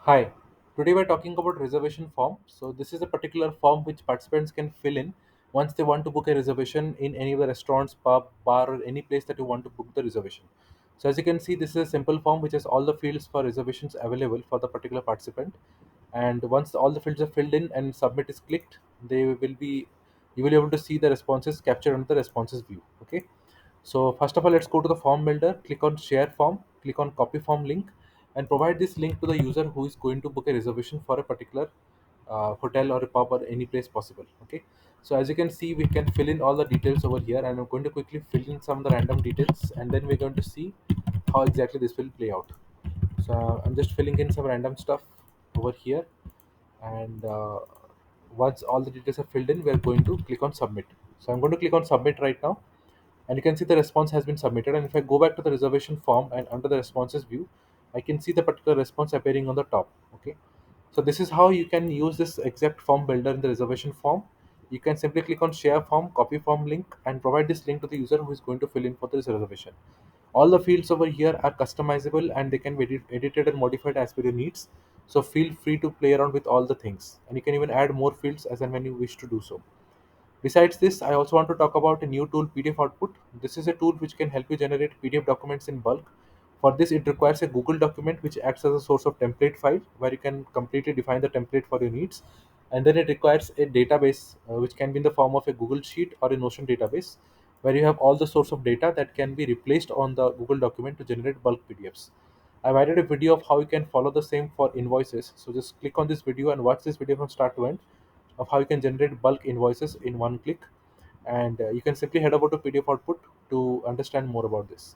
Hi, today we're talking about reservation form. So this is a particular form which participants can fill in once they want to book a reservation in any of the restaurants, pub, bar, or any place that you want to book the reservation. So as you can see, this is a simple form which has all the fields for reservations available for the particular participant. And once all the fields are filled in and submit is clicked, they will be you will be able to see the responses captured under the responses view. Okay. So first of all, let's go to the form builder, click on share form, click on copy form link, and provide this link to the user who is going to book a reservation for a particular hotel or a pub or any place possible. Okay. So as you can see, we can fill in all the details over here, and I'm going to quickly fill in some of the random details, and then we're going to see how exactly this will play out. So I'm just filling in some random stuff over here, and once all the details are filled in, we're going to click on submit. So I'm going to click on submit right now, and you can see the response has been submitted. And if I go back to the reservation form and under the responses view, I can see the particular response appearing on the top. Okay, so this is how you can use this exact form builder in the reservation form. You can simply click on share form, copy form link, and provide this link to the user who is going to fill in for this reservation. All the fields over here are customizable and they can be edited and modified as per your needs. So feel free to play around with all the things, and you can even add more fields as and when you wish to do so. Besides this, I also want to talk about a new tool, PDF Output. This is a tool which can help you generate PDF documents in bulk. For this, it requires a Google document which acts as a source of template file where you can completely define the template for your needs. And then it requires a database which can be in the form of a Google Sheet or a Notion database where you have all the source of data that can be replaced on the Google document to generate bulk PDFs. I've added a video of how you can follow the same for invoices. So just click on this video and watch this video from start to end of how you can generate bulk invoices in one click. And you can simply head over to PDF Output to understand more about this.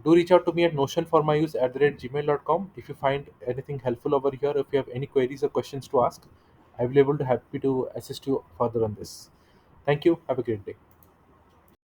Do reach out to me at Notion for my use @gmail.com if you find anything helpful over here. If you have any queries or questions to ask, I will be able to happy to assist you further on this. Thank you. Have a great day.